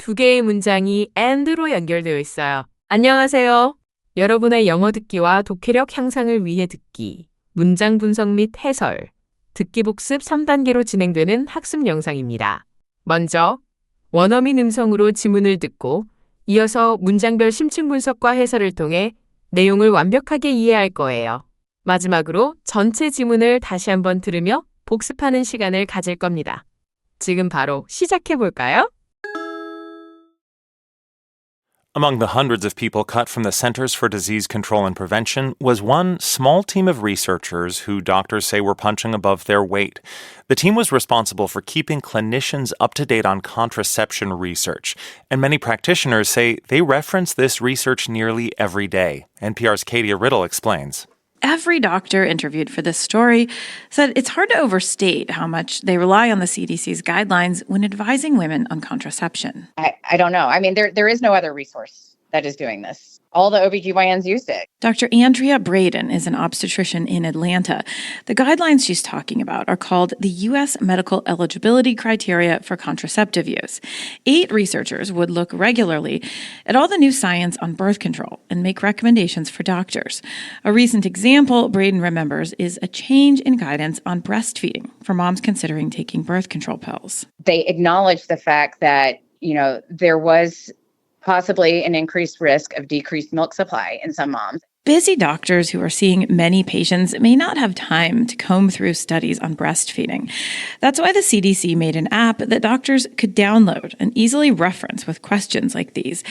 두 개의 문장이 and로 연결되어 있어요. 안녕하세요. 여러분의 영어 듣기와 독해력 향상을 위해 듣기, 문장 분석 및 해설, 듣기 복습 3단계로 진행되는 학습 영상입니다. 먼저 원어민 음성으로 지문을 듣고 이어서 문장별 심층 분석과 해설을 통해 내용을 완벽하게 이해할 거예요. 마지막으로 전체 지문을 다시 한번 들으며 복습하는 시간을 가질 겁니다. 지금 바로 시작해 볼까요? Among the hundreds of people cut from the Centers for Disease Control and Prevention was one small team of researchers who doctors say were punching above their weight. The team was responsible for keeping clinicians up to date on contraception research, and many practitioners say they reference this research nearly every day. NPR's Katie Riddle explains. Every doctor interviewed for this story said it's hard to overstate how much they rely on the CDC's guidelines when advising women on contraception. I don't know. I mean, there is no other resource that is doing this. All the OBGYNs used it. Dr. Andrea Braden is an obstetrician in Atlanta. The guidelines she's talking about are called the U.S. Medical Eligibility Criteria for Contraceptive Use. 8 researchers would look regularly at all the new science on birth control and make recommendations for doctors. A recent example Braden remembers is a change in guidance on breastfeeding for moms considering taking birth control pills. They acknowledged the fact that, there was possibly an increased risk of decreased milk supply in some moms. Busy doctors who are seeing many patients may not have time to comb through studies on breastfeeding. That's why the CDC made an app that doctors could download and easily reference with questions like these.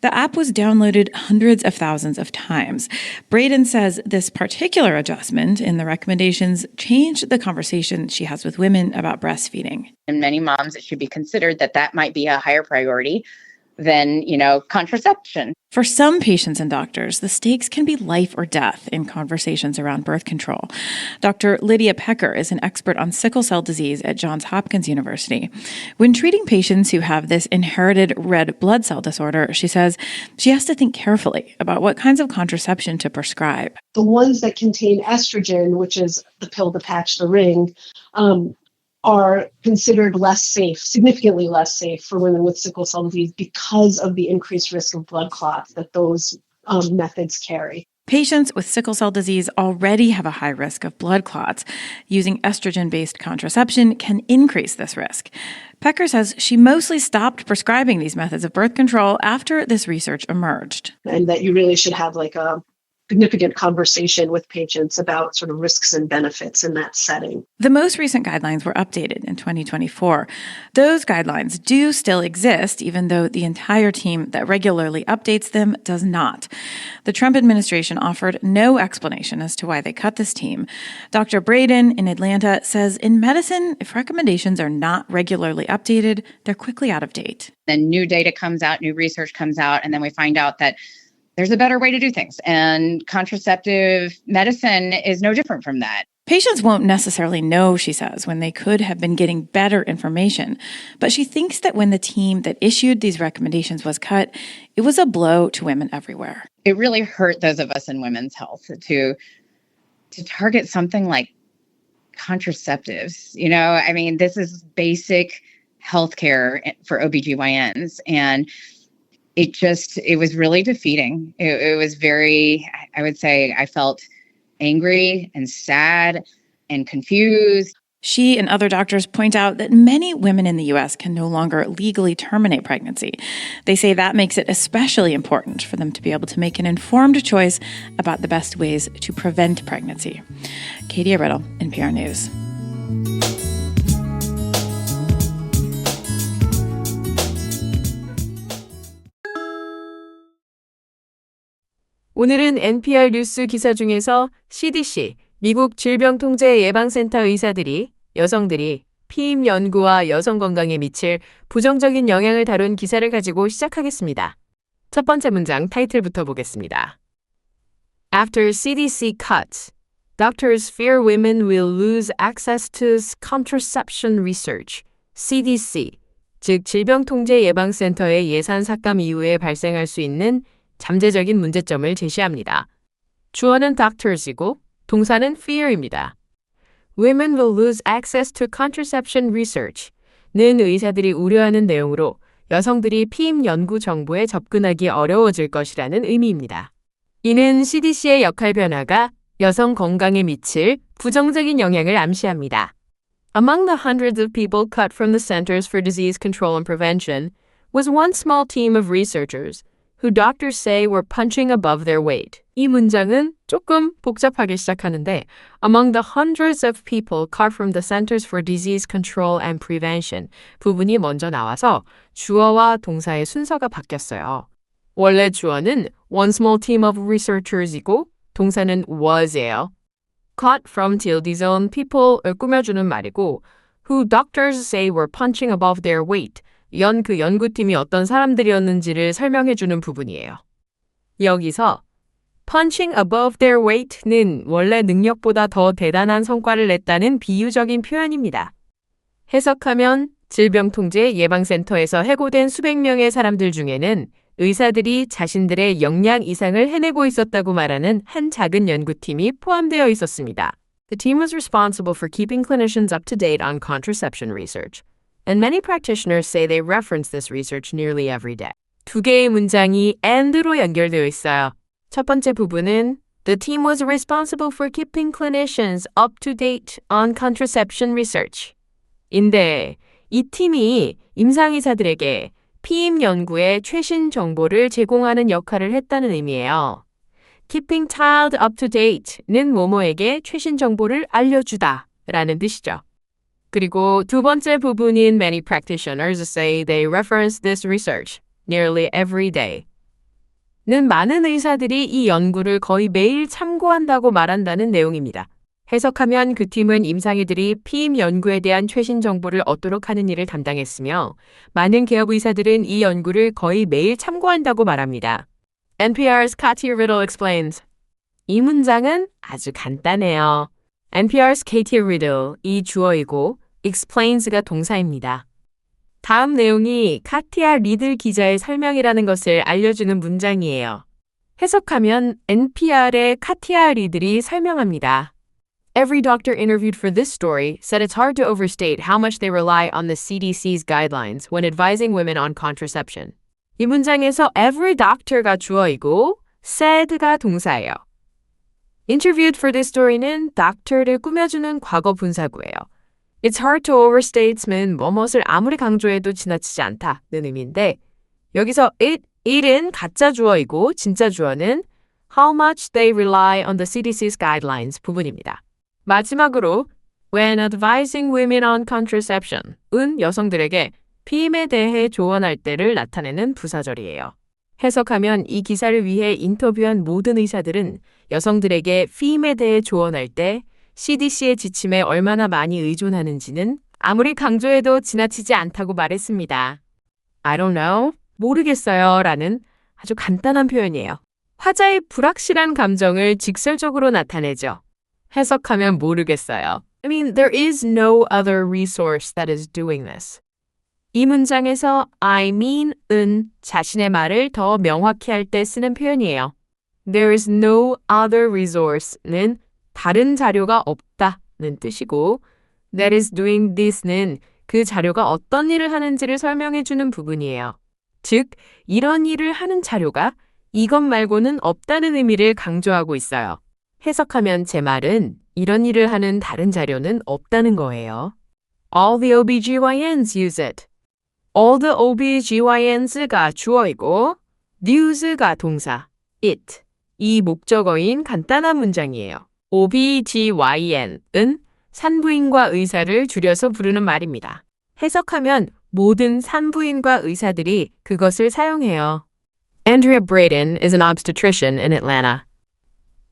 The app was downloaded hundreds of thousands of times. Braden says this particular adjustment in the recommendations changed the conversation she has with women about breastfeeding. In many moms, it should be considered that might be a higher priority than, contraception. For some patients and doctors, the stakes can be life or death in conversations around birth control. Dr. Lydia Pecker is an expert on sickle cell disease at Johns Hopkins University. When treating patients who have this inherited red blood cell disorder, she says she has to think carefully about what kinds of contraception to prescribe. The ones that contain estrogen, which is the pill, the patch, the ring, are considered less safe, significantly less safe for women with sickle cell disease because of the increased risk of blood clots that those methods carry. Patients with sickle cell disease already have a high risk of blood clots. Using estrogen-based contraception can increase this risk. Pecker says she mostly stopped prescribing these methods of birth control after this research emerged. And that you really should have a significant conversation with patients about sort of risks and benefits in that setting. The most recent guidelines were updated in 2024. Those guidelines do still exist, even though the entire team that regularly updates them does not. The Trump administration offered no explanation as to why they cut this team. Dr. Braden in Atlanta says in medicine, if recommendations are not regularly updated, they're quickly out of date. Then new data comes out, new research comes out, and then we find out that there's a better way to do things. And contraceptive medicine is no different from that. Patients won't necessarily know, she says, when they could have been getting better information. But she thinks that when the team that issued these recommendations was cut, it was a blow to women everywhere. It really hurt those of us in women's health to target something like contraceptives. This is basic healthcare for OBGYNs. And it was really defeating. It was very, I would say, I felt angry and sad and confused. She and other doctors point out that many women in the U.S. can no longer legally terminate pregnancy. They say that makes it especially important for them to be able to make an informed choice about the best ways to prevent pregnancy. Katie Riddle, NPR News. 오늘은 NPR 뉴스 기사 중에서 CDC, 미국 질병통제예방센터 의사들이 여성들이 피임 연구와 여성 건강에 미칠 부정적인 영향을 다룬 기사를 가지고 시작하겠습니다. 첫 번째 문장 타이틀부터 보겠습니다. After CDC cuts, doctors fear women will lose access to contraception research. CDC, 즉 질병통제예방센터의 예산 삭감 이후에 발생할 수 있는 잠재적인 문제점을 제시합니다. 주어는 doctors이고 동사는 fear입니다. Women will lose access to contraception research 는 의사들이 우려하는 내용으로 여성들이 피임 연구 정보에 접근하기 어려워질 것이라는 의미입니다. 이는 CDC의 역할 변화가 여성 건강에 미칠 부정적인 영향을 암시합니다. Among the hundreds of people cut from the Centers for Disease Control and Prevention was one small team of researchers who doctors say were punching above their weight. 이 문장은 조금 복잡하게 시작하는데 Among the hundreds of people cut from the Centers for Disease Control and Prevention 부분이 먼저 나와서 주어와 동사의 순서가 바뀌었어요. 원래 주어는 one small team of researchers이고 동사는 was예요. Caught from tilde zone people을 꾸며주는 말이고 who doctors say were punching above their weight 그 연구팀이 어떤 사람들이었는지를 설명해주는 부분이에요. 여기서 punching above their weight는 원래 능력보다 더 대단한 성과를 냈다는 비유적인 표현입니다. 해석하면 질병통제예방센터에서 해고된 수백 명의 사람들 중에는 의사들이 자신들의 역량 이상을 해내고 있었다고 말하는 한 작은 연구팀이 포함되어 있었습니다. The team was responsible for keeping clinicians up to date on contraception research. And many practitioners say they reference this research nearly every day. 두 개의 문장이 and로 연결되어 있어요. 첫 번째 부분은 The team was responsible for keeping clinicians up to date on contraception research. 인데 이 팀이 임상의사들에게 피임 연구의 최신 정보를 제공하는 역할을 했다는 의미예요. Keeping child up to date는 모모에게 최신 정보를 알려주다 라는 뜻이죠. 그리고 두 번째 부분인 Many practitioners say they reference this research nearly every day. 는 많은 의사들이 이 연구를 거의 매일 참고한다고 말한다는 내용입니다. 해석하면 그 팀은 임상의들이 피임 연구에 대한 최신 정보를 얻도록 하는 일을 담당했으며 많은 개업 의사들은 이 연구를 거의 매일 참고한다고 말합니다. NPR's Katia Riddle explains. 이 문장은 아주 간단해요. NPR's Katia Riddle, 이 주어이고 explains가 동사입니다. 다음 내용이 카티아 리들 기자의 설명이라는 것을 알려주는 문장이에요. 해석하면 NPR의 카티아 리들이 설명합니다. Every doctor interviewed for this story said it's hard to overstate how much they rely on the CDC's guidelines when advising women on contraception. 이 문장에서 every doctor가 주어이고 said가 동사예요. Interviewed for this story는 doctor를 꾸며주는 과거 분사구예요. It's hard to overstate면 뭐뭇을 아무리 강조해도 지나치지 않다는 의미인데 여기서 it은 가짜 주어이고 진짜 주어는 how much they rely on the CDC's guidelines 부분입니다. 마지막으로 when advising women on contraception 은 여성들에게 피임에 대해 조언할 때를 나타내는 부사절이에요. 해석하면 이 기사를 위해 인터뷰한 모든 의사들은 여성들에게 피임에 대해 조언할 때 CDC의 지침에 얼마나 많이 의존하는지는 아무리 강조해도 지나치지 않다고 말했습니다. I don't know, 모르겠어요 라는 아주 간단한 표현이에요. 화자의 불확실한 감정을 직설적으로 나타내죠. 해석하면 모르겠어요. I mean, there is no other resource that is doing this. 이 문장에서 I mean은 자신의 말을 더 명확히 할 때 쓰는 표현이에요. There is no other resource는 다른 자료가 없다는 뜻이고 that is doing this는 그 자료가 어떤 일을 하는지를 설명해 주는 부분이에요. 즉, 이런 일을 하는 자료가 이것 말고는 없다는 의미를 강조하고 있어요. 해석하면 제 말은 이런 일을 하는 다른 자료는 없다는 거예요. All the OBGYNs use it. All the OBGYNs가 주어이고 use가 동사, it. 이 목적어인 간단한 문장이에요. OBGYN은 산부인과 의사를 줄여서 부르는 말입니다. 해석하면 모든 산부인과 의사들이 그것을 사용해요. Andrea Braden is an obstetrician in Atlanta.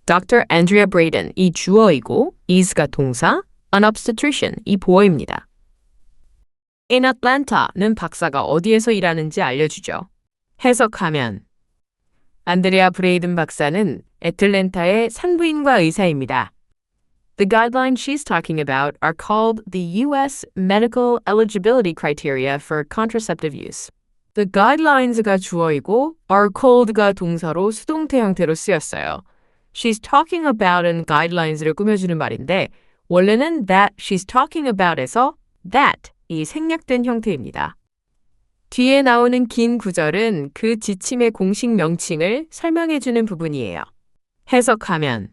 Dr. Andrea Braden, 이 주어이고 is가 동사, an obstetrician, 이 보어입니다. In Atlanta는 박사가 어디에서 일하는지 알려주죠. 해석하면 안드레아 브레이든 박사는 애틀랜타의 산부인과 의사입니다. The guidelines she's talking about are called the U.S. Medical Eligibility Criteria for Contraceptive Use. The guidelines가 주어이고 are called가 동사로 수동태 형태로 쓰였어요. She's talking about은 guidelines를 꾸며주는 말인데 원래는 that she's talking about에서 that 이 생략된 형태입니다. 뒤에 나오는 긴 구절은 그 지침의 공식 명칭을 설명해주는 부분이에요. 해석하면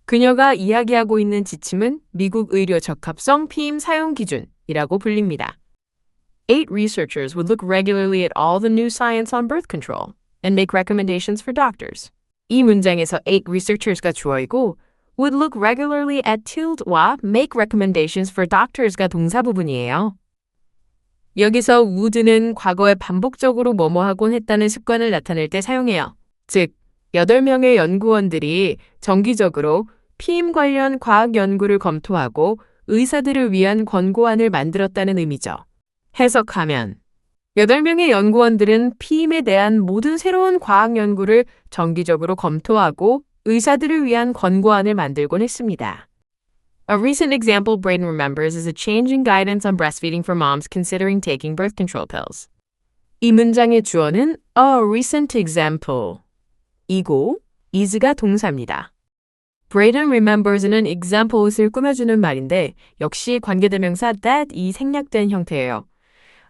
그녀가 이야기하고 있는 지침은 미국 의료 적합성 피임 사용 기준이라고 불립니다. 8 researchers would look regularly at all the new science on birth control and make recommendations for doctors. 이 문장에서 8 researchers가 주어이고 would look regularly at tilde와 make recommendations for doctors가 동사 부분이에요. 여기서 would는 과거에 반복적으로 뭐뭐 하곤 했다는 습관을 나타낼 때 사용해요. 즉, 8명의 연구원들이 정기적으로 피임 관련 과학 연구를 검토하고 의사들을 위한 권고안을 만들었다는 의미죠. 해석하면 8명의 연구원들은 피임에 대한 모든 새로운 과학 연구를 정기적으로 검토하고 의사들을 위한 권고안을 만들곤 했습니다. A recent example Braden remembers is a change in guidance on breastfeeding for moms considering taking birth control pills. 이 문장의 주어는 a recent example 이고 is가 동사입니다. Braden remembers는 example을 꾸며주는 말인데 역시 관계대명사 that이 생략된 형태예요.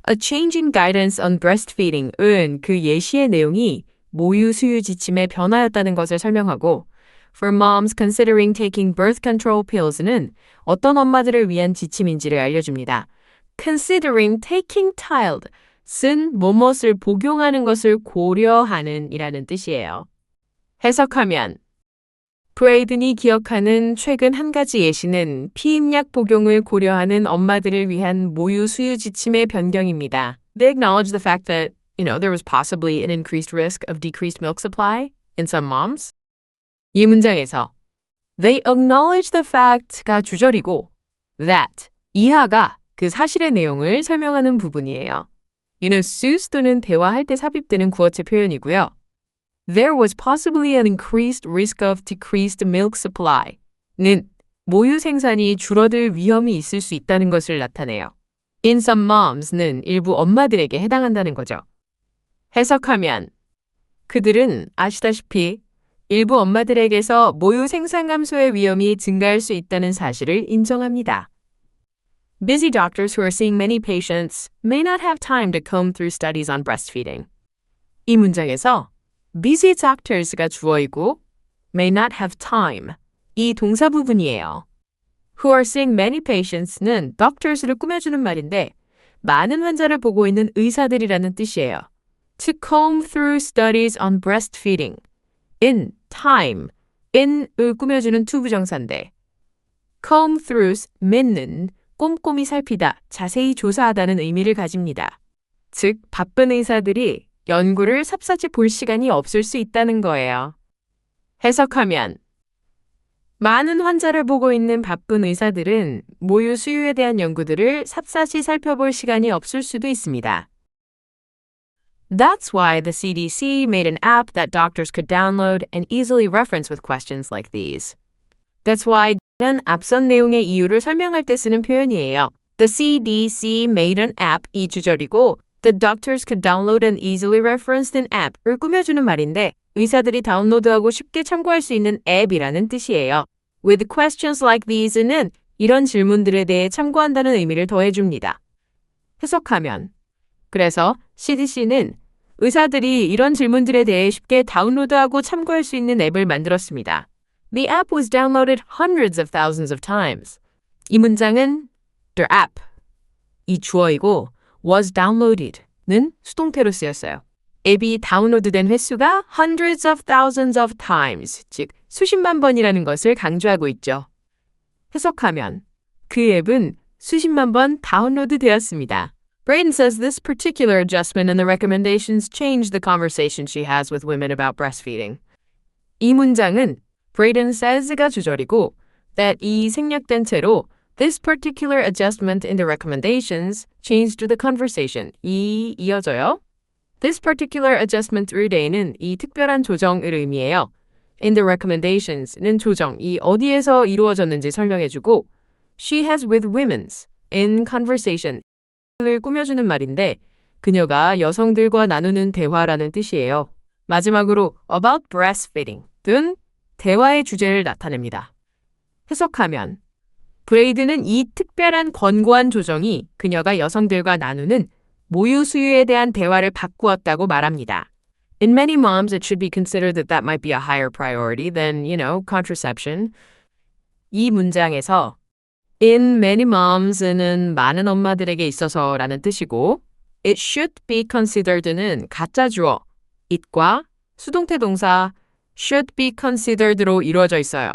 A change in guidance on breastfeeding은 그 예시의 내용이 모유 수유 지침의 변화였다는 것을 설명하고 For moms considering taking birth control pills는 어떤 엄마들을 위한 지침인지를 알려줍니다. Considering taking child 쓴 뭐뭇을 복용하는 것을 고려하는 이라는 뜻이에요. 해석하면 브레이든이 기억하는 최근 한 가지 예시는 피임약 복용을 고려하는 엄마들을 위한 모유 수유 지침의 변경입니다. They acknowledge the fact that, there was possibly an increased risk of decreased milk supply in some moms. 이 문장에서 They acknowledge the fact가 주절이고 that, 이하가 그 사실의 내용을 설명하는 부분이에요. Seuss 또는 대화할 때 삽입되는 구어체 표현이고요. There was possibly an increased risk of decreased milk supply는 모유 생산이 줄어들 위험이 있을 수 있다는 것을 나타내요. In some moms는 일부 엄마들에게 해당한다는 거죠. 해석하면 그들은 아시다시피 일부 엄마들에게서 모유 생산 감소의 위험이 증가할 수 있다는 사실을 인정합니다. Busy doctors who are seeing many patients may not have time to comb through studies on breastfeeding. 이 문장에서 busy doctors가 주어이고 may not have time 이 동사 부분이에요. Who are seeing many patients는 doctors를 꾸며주는 말인데 많은 환자를 보고 있는 의사들이라는 뜻이에요. To comb through studies on breastfeeding in time in을 꾸며주는 투부정사인데 comb throughs는 꼼꼼히 살피다, 자세히 조사하다는 의미를 가집니다. 즉, 바쁜 의사들이 연구를 샅샅이 볼 시간이 없을 수 있다는 거예요. 해석하면 많은 환자를 보고 있는 바쁜 의사들은 모유 수유에 대한 연구들을 샅샅이 살펴볼 시간이 없을 수도 있습니다. That's why the CDC made an app that doctors could download and easily reference with questions like these. That's why는 앞선 내용의 이유를 설명할 때 쓰는 표현이에요. The CDC made an app 이 주절이고 The doctors could download and easily reference an app을 꾸며주는 말인데 의사들이 다운로드하고 쉽게 참고할 수 있는 앱이라는 뜻이에요. With questions like these는 이런 질문들에 대해 참고한다는 의미를 더해줍니다. 해석하면 그래서 CDC는 의사들이 이런 질문들에 대해 쉽게 다운로드하고 참고할 수 있는 앱을 만들었습니다. The app was downloaded hundreds of thousands of times. 이 문장은 the app, 이 주어이고 was downloaded는 수동태로 쓰였어요. 앱이 다운로드된 횟수가 hundreds of thousands of times, 즉 수십만 번이라는 것을 강조하고 있죠. 해석하면 그 앱은 수십만 번 다운로드 되었습니다. Braden says this particular adjustment in the recommendations changed the conversation she has with women about breastfeeding. 이 문장은 Braden says가 주절이고 that이 생략된 채로 This particular adjustment in the recommendations changed the conversation. 이 이어져요. This particular adjustment through day는 이 특별한 조정을 의미해요. In the recommendations는 조정이 어디에서 이루어졌는지 설명해주고 She has with women's in conversation 을 꾸며주는 말인데 그녀가 여성들과 나누는 대화라는 뜻이에요. 마지막으로 about breastfeeding 등 대화의 주제를 나타냅니다. 해석하면 브레이드는 이 특별한 권고안 조정이 그녀가 여성들과 나누는 모유 수유에 대한 대화를 바꾸었다고 말합니다. In many moms, it should be considered that that might be a higher priority than, contraception. 이 문장에서 in many moms는 많은 엄마들에게 있어서라는 뜻이고 it should be considered는 가짜 주어 it과 수동태 동사 should be considered로 이루어져 있어요.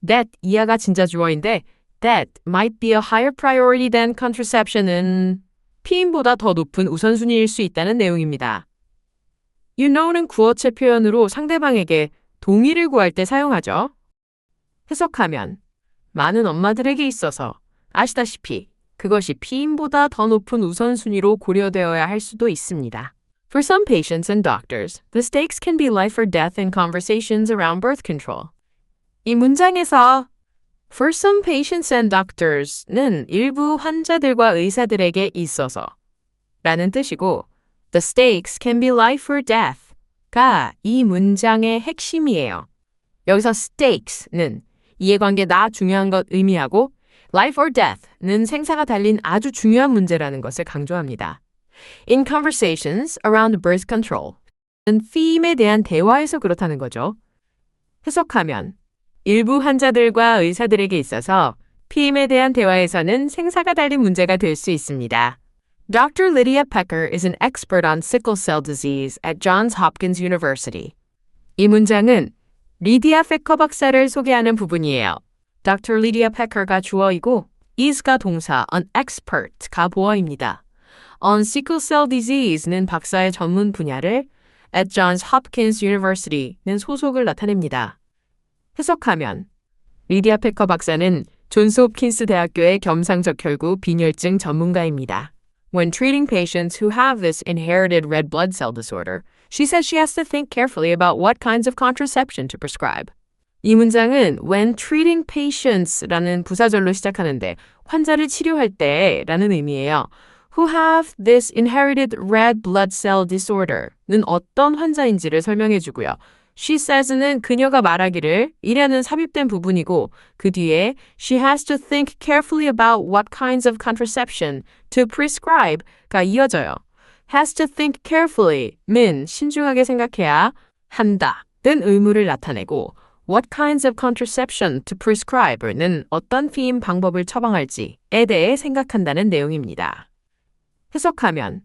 That 이하가 진짜 주어인데 that might be a higher priority than contraception은 피임보다 더 높은 우선순위일 수 있다는 내용입니다. You know는 구어체 표현으로 상대방에게 동의를 구할 때 사용하죠. 해석하면 많은 엄마들에게 있어서 아시다시피 그것이 피임보다 더 높은 우선순위로 고려되어야 할 수도 있습니다. For some patients and doctors, the stakes can be life or death in conversations around birth control. 이 문장에서 For some patients and doctors는 일부 환자들과 의사들에게 있어서 라는 뜻이고 The stakes can be life or death가 이 문장의 핵심이에요. 여기서 stakes는 이해관계나 중요한 것 의미하고 life or death는 생사가 달린 아주 중요한 문제라는 것을 강조합니다. In conversations around birth control은 feme에 대한 대화에서 그렇다는 거죠. 해석하면 일부 환자들과 의사들에게 있어서 피임에 대한 대화에서는 생사가 달린 문제가 될 수 있습니다. Dr. Lydia Pecker is an expert on sickle cell disease at Johns Hopkins University. 이 문장은 리디아 페커 박사를 소개하는 부분이에요. Dr. Lydia Pecker가 주어이고 is가 동사, an expert가 보어입니다. On sickle cell disease는 박사의 전문 분야를, at Johns Hopkins University는 소속을 나타냅니다. 해석하면 리디아 페커 박사는 존스 홉킨스 대학교의 겸상적혈구 빈혈증 전문가입니다. When treating patients who have this inherited red blood cell disorder, she says she has to think carefully about what kinds of contraception to prescribe. 이 문장은 when treating patients라는 부사절로 시작하는데 환자를 치료할 때라는 의미예요. Who have this inherited red blood cell disorder는 어떤 환자인지를 설명해 주고요. She says는 그녀가 말하기를 이라는 삽입된 부분이고 그 뒤에 she has to think carefully about what kinds of contraception to prescribe가 이어져요. has to think carefully는 신중하게 생각해야 한다 는 의무를 나타내고 what kinds of contraception to prescribe는 어떤 피임 방법을 처방할지에 대해 생각한다는 내용입니다. 해석하면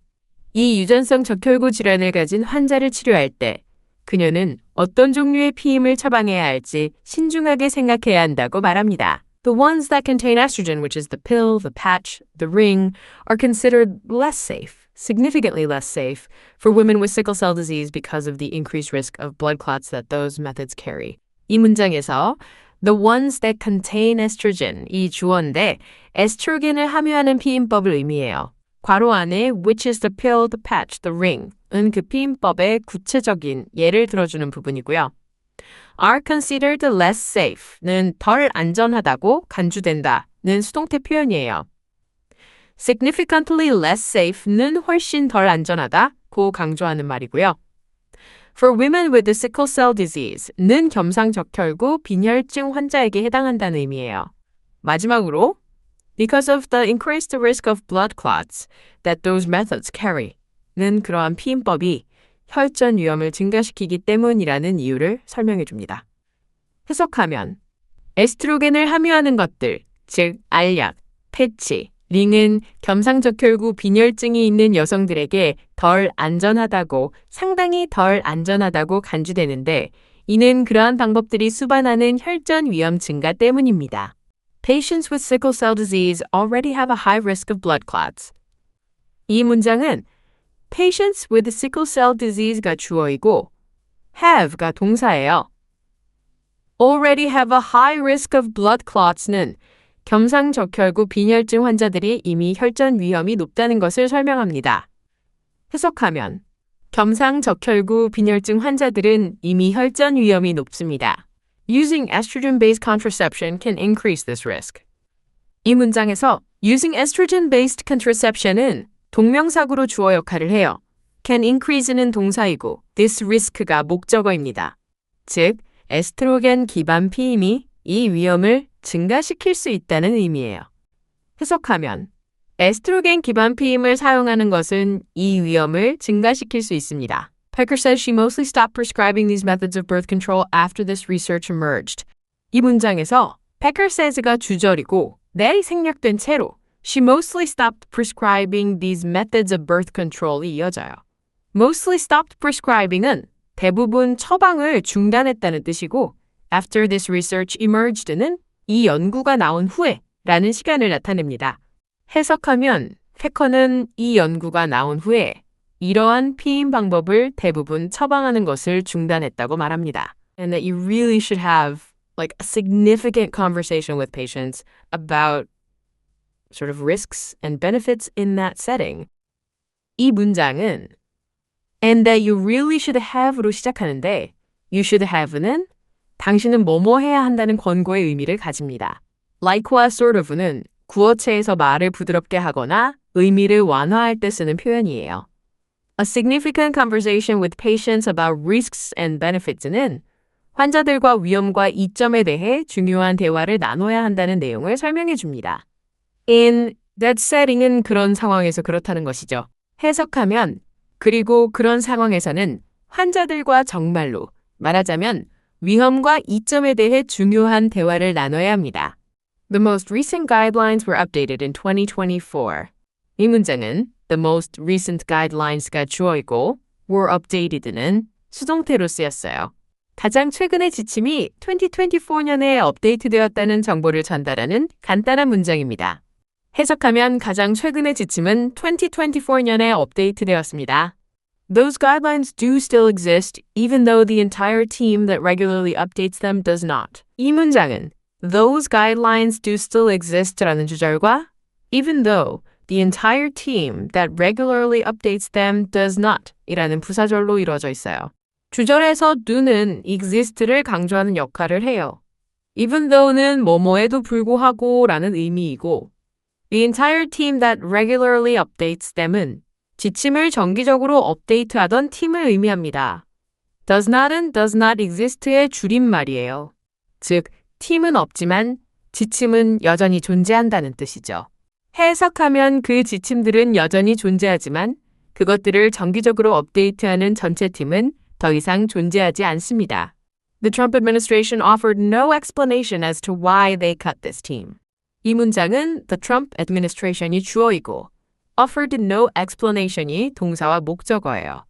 이 유전성 적혈구 질환을 가진 환자를 치료할 때 그녀는 어떤 종류의 피임을 처방해야 할지 신중하게 생각해야 한다고 말합니다. The ones that contain estrogen, which is the pill, the patch, the ring, are considered less safe, significantly less safe, for women with sickle cell disease because of the increased risk of blood clots that those methods carry. 이 문장에서 the ones that contain estrogen 이 주어인데 에스트로겐을 함유하는 피임법을 의미해요. 괄호 안에 which is the pill, the patch, the ring 은 그 피임법의 구체적인 예를 들어주는 부분이고요. are considered less safe는 덜 안전하다고 간주된다는 수동태 표현이에요. significantly less safe는 훨씬 덜 안전하다고 강조하는 말이고요. For women with the sickle cell disease는 겸상적혈구 빈혈증 환자에게 해당한다는 의미예요. 마지막으로 because of the increased risk of blood clots that those methods carry는 그러한 피임법이 혈전 위험을 증가시키기 때문이라는 이유를 설명해 줍니다. 해석하면 에스트로겐을 함유하는 것들, 즉 알약, 패치, 링은 겸상적혈구 빈혈증이 있는 여성들에게 덜 안전하다고 상당히 덜 안전하다고 간주되는데 이는 그러한 방법들이 수반하는 혈전 위험 증가 때문입니다. Patients with sickle cell disease already have a high risk of blood clots. 이 문장은 patients with sickle cell disease가 주어이고 have가 동사예요. already have a high risk of blood clots는 겸상적혈구 빈혈증 환자들이 이미 혈전 위험이 높다는 것을 설명합니다. 해석하면 겸상적혈구 빈혈증 환자들은 이미 혈전 위험이 높습니다. Using estrogen-based contraception can increase this risk. 이 문장에서 using estrogen-based contraception은 동명사구로 주어 역할을 해요. can increase는 동사이고 this risk가 목적어입니다. 즉, 에스트로겐 기반 피임이 이 위험을 증가시킬 수 있다는 의미예요. 해석하면 에스트로겐 기반 피임을 사용하는 것은 이 위험을 증가시킬 수 있습니다. Pecker says she mostly stopped prescribing these methods of birth control after this research emerged. 이 문장에서 Pecker says가 주절이고 that이 생략된 채로 she mostly stopped prescribing these methods of birth control이 이어져요. Mostly stopped prescribing은 대부분 처방을 중단했다는 뜻이고 after this research emerged는 이 연구가 나온 후에 라는 시간을 나타냅니다. 해석하면 패커는 이 연구가 나온 후에 이러한 피임 방법을 대부분 처방하는 것을 중단했다고 말합니다. And that you really should have like a significant conversation with patients about sort of risks and benefits in that setting. 이 문장은 and that you really should have로 시작하는데 you should have는 당신은 뭐뭐 해야 한다는 권고의 의미를 가집니다. like와 sort of는 구어체에서 말을 부드럽게 하거나 의미를 완화할 때 쓰는 표현이에요. A significant conversation with patients about risks and benefits는 환자들과 위험과 이점에 대해 중요한 대화를 나눠야 한다는 내용을 설명해 줍니다. In that setting은 그런 상황에서 그렇다는 것이죠. 해석하면 그리고 그런 상황에서는 환자들과 정말로 말하자면 위험과 이점에 대해 중요한 대화를 나눠야 합니다. The most recent guidelines were updated in 2024. 이 문장은 the most recent guidelines가 주어이고 were updated는 수동태로 쓰였어요. 가장 최근의 지침이 2024년에 업데이트되었다는 정보를 전달하는 간단한 문장입니다. 해석하면 가장 최근의 지침은 2024년에 업데이트되었습니다. Those guidelines do still exist, even though the entire team that regularly updates them does not. 이 문장은 Those guidelines do still exist라는 주절과 even though the entire team that regularly updates them does not 이라는 부사절로 이루어져 있어요. 주절에서 do는 exist를 강조하는 역할을 해요. even though는 뭐뭐에도 불구하고 라는 의미이고 the entire team that regularly updates them은 지침을 정기적으로 업데이트하던 팀을 의미합니다. does not은 does not exist의 줄임말이에요. 즉, 팀은 없지만 지침은 여전히 존재한다는 뜻이죠. 해석하면 그 지침들은 여전히 존재하지만 그것들을 정기적으로 업데이트하는 전체 팀은 더 이상 존재하지 않습니다. The Trump administration offered no explanation as to why they cut this team. 이 문장은 the Trump administration이 주어이고 offered no explanation이 동사와 목적어예요.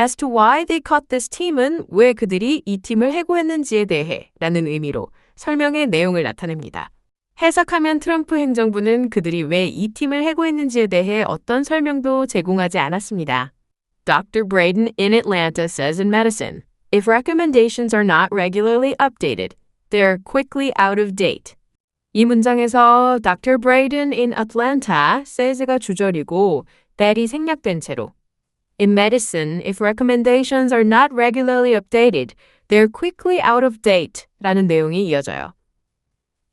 As to why they cut this team은 왜 그들이 이 팀을 해고했는지에 대해 라는 의미로 설명의 내용을 나타냅니다. 해석하면 트럼프 행정부는 그들이 왜 이 팀을 해고했는지에 대해 어떤 설명도 제공하지 않았습니다. Dr. Braden in Atlanta says in medicine, if recommendations are not regularly updated, they're quickly out of date. 이 문장에서 Dr. Braden in Atlanta says가 주절이고 that이 생략된 채로 In medicine, if recommendations are not regularly updated, they're quickly out of date 라는 내용이 이어져요.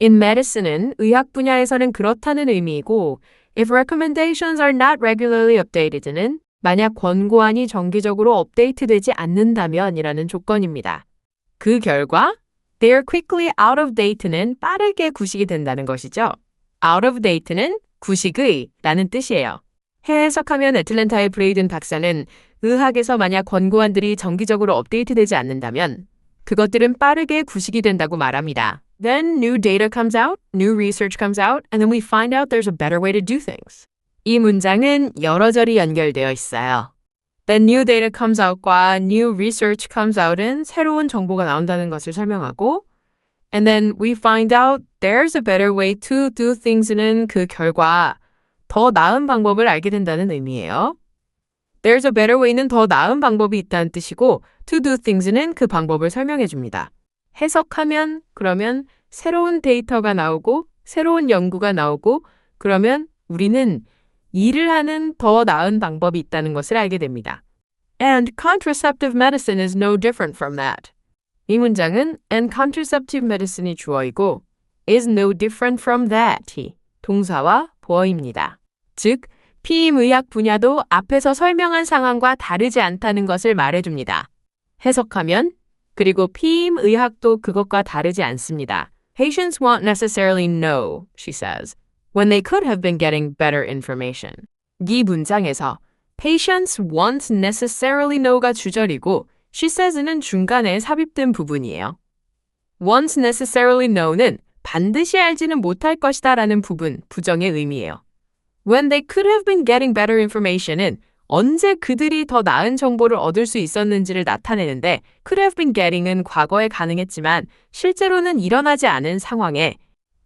In medicine은 의학 분야에서는 그렇다는 의미이고 if recommendations are not regularly updated는 만약 권고안이 정기적으로 업데이트되지 않는다면 이라는 조건입니다. 그 결과 they're quickly out of date는 빠르게 구식이 된다는 것이죠. out of date는 구식의 라는 뜻이에요. 해석하면 애틀랜타의 브레이든 박사는 의학에서 만약 권고안들이 정기적으로 업데이트되지 않는다면 그것들은 빠르게 구식이 된다고 말합니다. Then new data comes out, new research comes out, and then we find out there's a better way to do things. 이 문장은 여러 절이 연결되어 있어요. Then new data comes out과 new research comes out은 새로운 정보가 나온다는 것을 설명하고 and then we find out there's a better way to do things는 그 결과 더 나은 방법을 알게 된다는 의미예요. There's a better way는 더 나은 방법이 있다는 뜻이고 to do things는 그 방법을 설명해 줍니다. 해석하면 그러면 새로운 데이터가 나오고 새로운 연구가 나오고 그러면 우리는 일을 하는 더 나은 방법이 있다는 것을 알게 됩니다. And contraceptive medicine is no different from that. 이 문장은 and contraceptive medicine이 주어이고 is no different from that이 동사와 보어입니다. 즉, 피임의학 분야도 앞에서 설명한 상황과 다르지 않다는 것을 말해줍니다. 해석하면 그리고 피임의학도 그것과 다르지 않습니다. Patients won't necessarily know, she says, when they could have been getting better information. 이 문장에서 patients won't necessarily know가 주절이고 she says는 중간에 삽입된 부분이에요. won't necessarily know는 반드시 알지는 못할 것이다 라는 부분, 부정의 의미예요. When they could have been getting better information은 언제 그들이 더 나은 정보를 얻을 수 있었는지를 나타내는데 could have been getting은 과거에 가능했지만 실제로는 일어나지 않은 상황에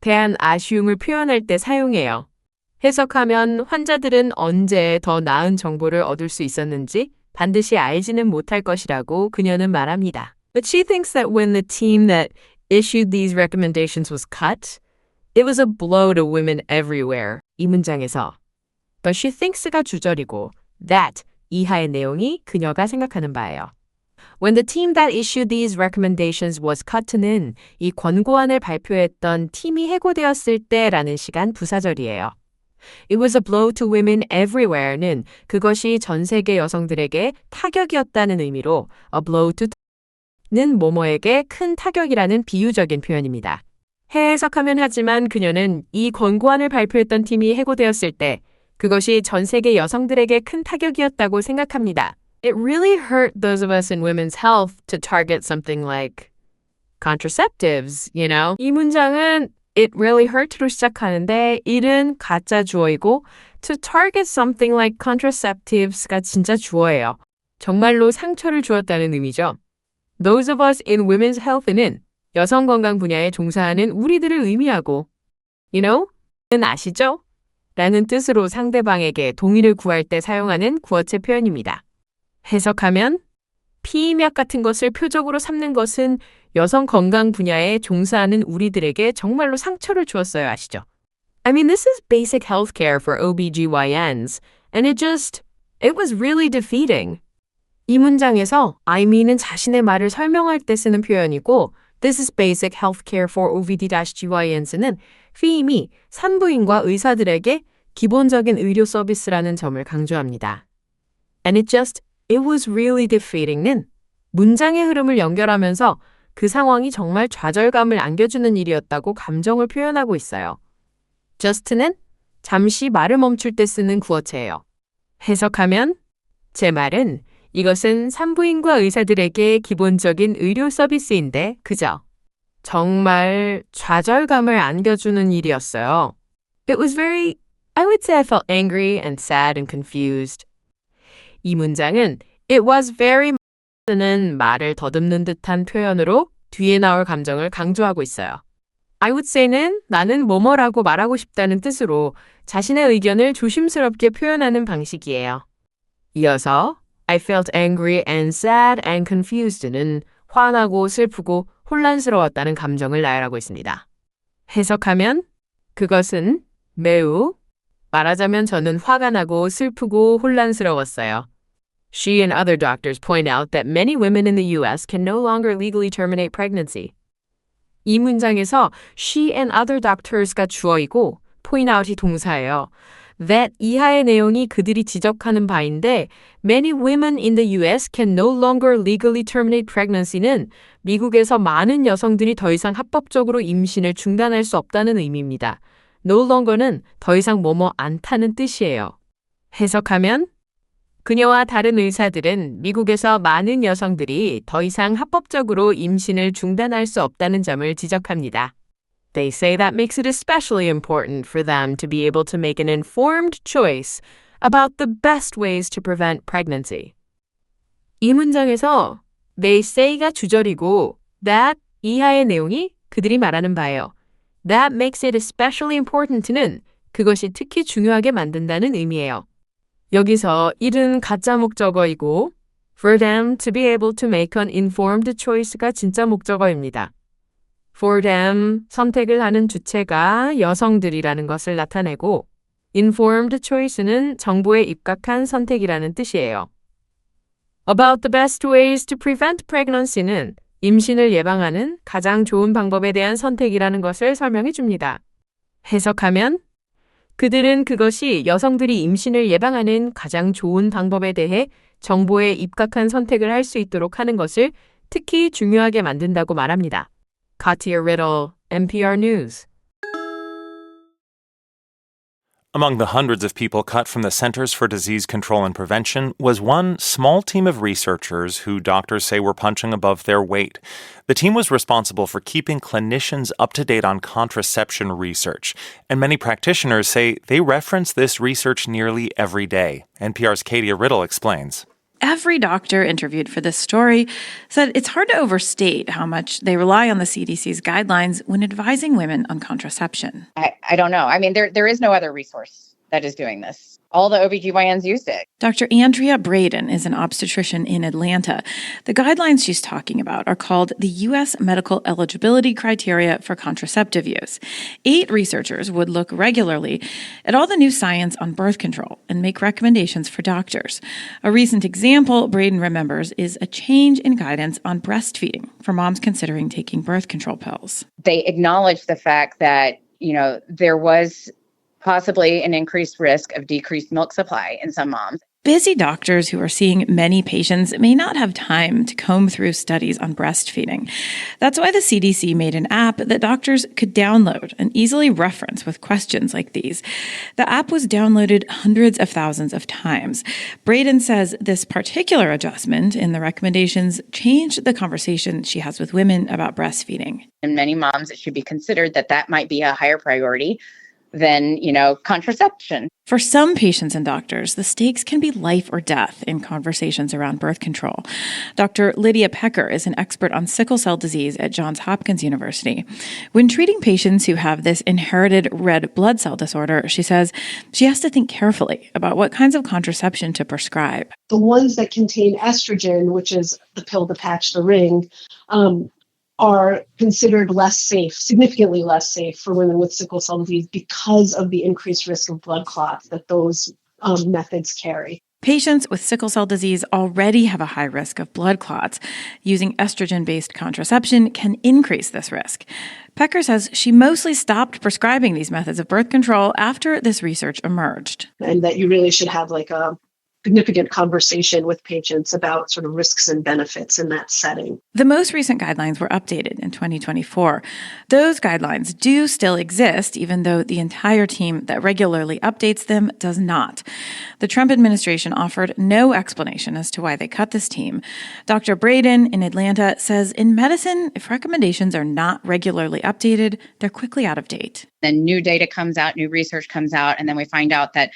대한 아쉬움을 표현할 때 사용해요. 해석하면 환자들은 언제 더 나은 정보를 얻을 수 있었는지 반드시 알지는 못할 것이라고 그녀는 말합니다. But she thinks that when the team that issued these recommendations was cut, it was a blow to women everywhere. 이 문장에서 But she thinks가 주절이고 that 이하의 내용이 그녀가 생각하는 바예요. When the team that issued these recommendations was cut는 이 권고안을 발표했던 팀이 해고되었을 때라는 시간 부사절이에요. It was a blow to women everywhere는 그것이 전 세계 여성들에게 타격이었다는 의미로 a blow to는 뭐뭐에게 큰 타격이라는 비유적인 표현입니다. 해석하면 하지만 그녀는 이 권고안을 발표했던 팀이 해고되었을 때 그것이 전 세계 여성들에게 큰 타격이었다고 생각합니다. It really hurt those of us in women's health to target something like contraceptives, you know? 이 문장은 It really hurt로 시작하는데 it은 가짜 주어이고 to target something like contraceptives가 진짜 주어예요. 정말로 상처를 주었다는 의미죠. Those of us in women's health는 여성 건강 분야에 종사하는 우리들을 의미하고 you know? 는 아시죠? 라는 뜻으로 상대방에게 동의를 구할 때 사용하는 구어체 표현입니다. 해석하면 피임약 같은 것을 표적으로 삼는 것은 여성 건강 분야에 종사하는 우리들에게 정말로 상처를 주었어요. 아시죠? I mean, this is basic healthcare for OBGYNs, and it was really defeating. 이 문장에서 I mean은 자신의 말을 설명할 때 쓰는 표현이고 This is basic healthcare for OBD-GYNs는 피임이 산부인과 의사들에게 기본적인 의료 서비스라는 점을 강조합니다. And it was really defeating는 문장의 흐름을 연결하면서 그 상황이 정말 좌절감을 안겨주는 일이었다고 감정을 표현하고 있어요. just는 잠시 말을 멈출 때 쓰는 구어체예요. 해석하면 제 말은 이것은 산부인과 의사들에게 기본적인 의료 서비스인데 그저 정말 좌절감을 안겨주는 일이었어요. I would say I felt angry and sad and confused. 이 문장은 it was very는 말을 더듬는 듯한 표현으로 뒤에 나올 감정을 강조하고 있어요. I would say는 나는 뭐뭐라고 말하고 싶다는 뜻으로 자신의 의견을 조심스럽게 표현하는 방식이에요. 이어서 I felt angry and sad and confused는 화나고 슬프고 혼란스러웠다는 감정을 나열하고 있습니다. 해석하면 그것은 매우 말하자면 저는 화가 나고 슬프고 혼란스러웠어요. She and other doctors point out that many women in the U.S. can no longer legally terminate pregnancy. 이 문장에서 she and other doctors가 주어이고 point out이 동사예요. That 이하의 내용이 그들이 지적하는 바인데 many women in the U.S. can no longer legally terminate pregnancy는 미국에서 많은 여성들이 더 이상 합법적으로 임신을 중단할 수 없다는 의미입니다. No longer는 더 이상 뭐뭐 않다는 뜻이에요. 해석하면 그녀와 다른 의사들은 미국에서 많은 여성들이 더 이상 합법적으로 임신을 중단할 수 없다는 점을 지적합니다. They say that makes it especially important for them to be able to make an informed choice about the best ways to prevent pregnancy. 이 문장에서 they say가 주절이고 that 이하의 내용이 그들이 말하는 바예요. That makes it especially important는 그것이 특히 중요하게 만든다는 의미예요. 여기서 it은 가짜 목적어이고 for them to be able to make an informed choice가 진짜 목적어입니다. For them, 선택을 하는 주체가 여성들이라는 것을 나타내고 informed choice는 정보에 입각한 선택이라는 뜻이에요. About the best ways to prevent pregnancy는 임신을 예방하는 가장 좋은 방법에 대한 선택이라는 것을 설명해 줍니다. 해석하면 그들은 그것이 여성들이 임신을 예방하는 가장 좋은 방법에 대해 정보에 입각한 선택을 할 수 있도록 하는 것을 특히 중요하게 만든다고 말합니다. Katia Riddle, NPR News. Among the hundreds of people cut from the Centers for Disease Control and Prevention was one small team of researchers who doctors say were punching above their weight. The team was responsible for keeping clinicians up to date on contraception research, and many practitioners say they reference this research nearly every day. NPR's Katia Riddle explains. Every doctor interviewed for this story said it's hard to overstate how much they rely on the CDC's guidelines when advising women on contraception. I don't know. I mean, there is no other resource that is doing this. All the OBGYNs used it. Dr. Andrea Braden is an obstetrician in Atlanta. The guidelines she's talking about are called the U.S. Medical Eligibility Criteria for Contraceptive Use. 8 researchers would look regularly at all the new science on birth control and make recommendations for doctors. A recent example Braden remembers is a change in guidance on breastfeeding for moms considering taking birth control pills. They acknowledged the fact that, there was possibly an increased risk of decreased milk supply in some moms. Busy doctors who are seeing many patients may not have time to comb through studies on breastfeeding. That's why the CDC made an app that doctors could download and easily reference with questions like these. The app was downloaded hundreds of thousands of times. Braden says this particular adjustment in the recommendations changed the conversation she has with women about breastfeeding. In many moms, it should be considered that might be a higher priority than, contraception. For some patients and doctors, the stakes can be life or death in conversations around birth control. Dr. Lydia Pecker is an expert on sickle cell disease at Johns Hopkins University. When treating patients who have this inherited red blood cell disorder, she says she has to think carefully about what kinds of contraception to prescribe. The ones that contain estrogen, which is the pill, the patch, the ring, are considered less safe, significantly less safe for women with sickle cell disease because of the increased risk of blood clots that those methods carry. Patients with sickle cell disease already have a high risk of blood clots. Using estrogen-based contraception can increase this risk. Pecker says she mostly stopped prescribing these methods of birth control after this research emerged. And that you really should have a significant conversation with patients about sort of risks and benefits in that setting. The most recent guidelines were updated in 2024. Those guidelines do still exist, even though the entire team that regularly updates them does not. The Trump administration offered no explanation as to why they cut this team. Dr. Braden in Atlanta says in medicine, if recommendations are not regularly updated, they're quickly out of date. Then new data comes out, new research comes out, and then we find out that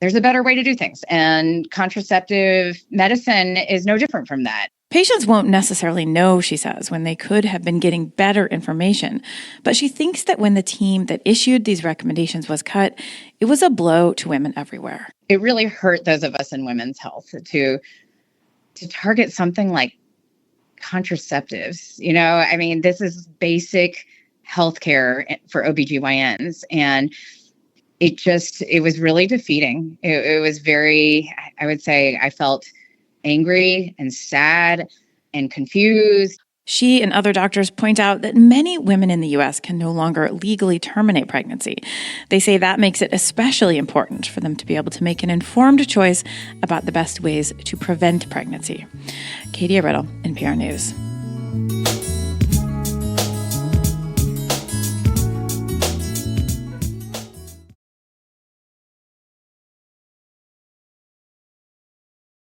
there's a better way to do things. And contraceptive medicine is no different from that. Patients won't necessarily know, she says, when they could have been getting better information. But she thinks that when the team that issued these recommendations was cut, it was a blow to women everywhere. It really hurt those of us in women's health to target something like contraceptives. This is basic healthcare for OBGYNs. And it was really defeating. It was very, I would say, I felt angry and sad and confused. She and other doctors point out that many women in the U.S. can no longer legally terminate pregnancy. They say that makes it especially important for them to be able to make an informed choice about the best ways to prevent pregnancy. Katia Riddle, NPR News.